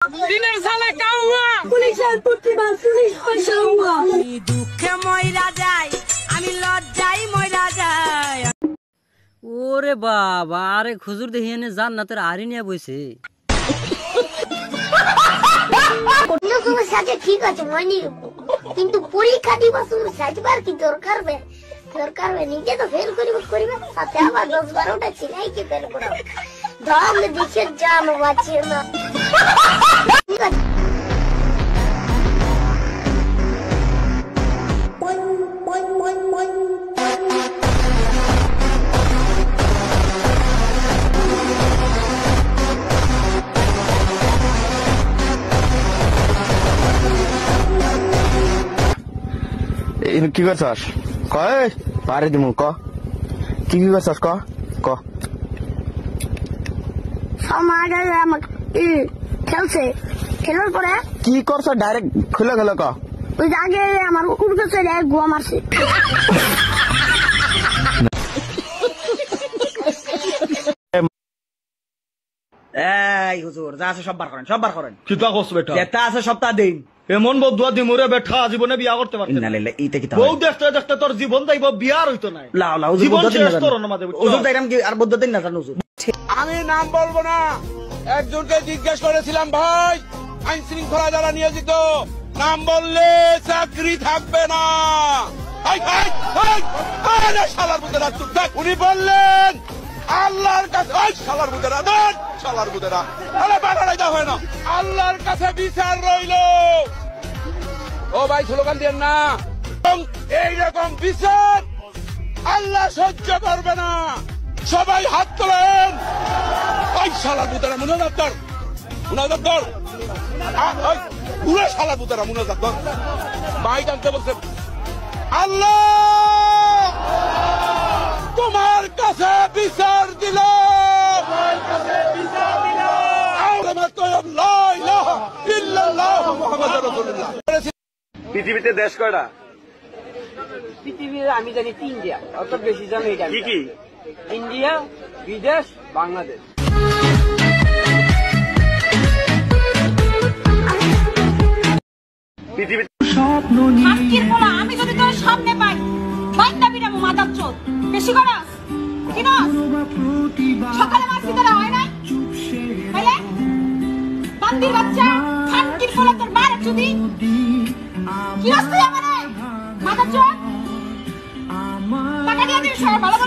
দিনের সালে কাউয়া পুলিশের প্রতিবাদ পুলিশ পয়সা হুয়া দুঃখে মইরা যায় আমি লজ্জায় মইরা যায়। ওরে বাবা, আরে খুজুর দেখিয়ে জান্নাতের আরি নিয়ে বইছে। সাথে ঠিক আছে মনি, কিন্তু পরীক্ষা দিব তুমি সাজবার কি দরকার বে নিজে তো ফেল করিবে সাথে আবার 10-12টা চিনাই কি ফেল করাবে দাম দেখে জান বাঁচে না। ঠিক আছে কি করছস? কয় পারে দিমু ক কি করছস ক ক সমাজ আমাকে খেলছে, খেলার পরে কি করছ? ডাইরেক্ট খুলে গেল ক। ওই আগে আমার উড়তে চলে গোয়া মারছে। এই হুজুর যা আছে সব বার করেন কি তা করছ বেটা? যেটা আছে সবটা দিন। এমন বদুয়া দিমুরে বেটা জীবনে বিয়া করতে পারতে না। ইন্নালিল্লাহ ইতে কি বউ দেখতে দেখতে তোর জীবন যাইব, বিয়ার হইতো না। লাও লাও জীবন হুজুর শেষ তোর মাঝে হুজুর দাইরাম কি আর বদ্ধ দিন না জানো হুজুর। আমি নাম বলবো না, একজনকে জিজ্ঞেস করেছিলাম ভাই আইন শৃঙ্খলা যারা নিয়োজিত নাম বললে চাকরি থাকবে না। শালার বুধেরা চুপ থাক। উনি বললেন আল্লাহর কাছে শালার বুধেরা হয় না, আল্লাহর কাছে বিচার রইল। ও ভাই স্লোগান দেন না, এইরকম বিচার আল্লাহ সহ্য করবে না। সবাই হাত তোলেন। ওই শালা বুতারা মুনাজাত কর পুরো শালা বুতারা মুনাজাত কর। মাইক আনতে বলছে আল্লাহ তোমার কাছে বিচার দিল। পৃথিবীতে দেশ কয়টা? পৃথিবীর আমি জানি 3টা, অত বেশি জানি এটা। কি কি? ইন্ডিয়া, বিদেশ, বাংলাদেশ। পৃথিবীতে আমি যদি তোর সামনে পাই বাইন্দা বিরাম মাদার চোদ বেশি করাস কি না? সকালে মারছি তোরা হয় নাই বলে বান্দির বাচ্চা খানকির ফলে তোর বারে চুদি কি রাস্তায় আমারে মাদার চোদ টাকা দিয়ে দিস ভালো ভালো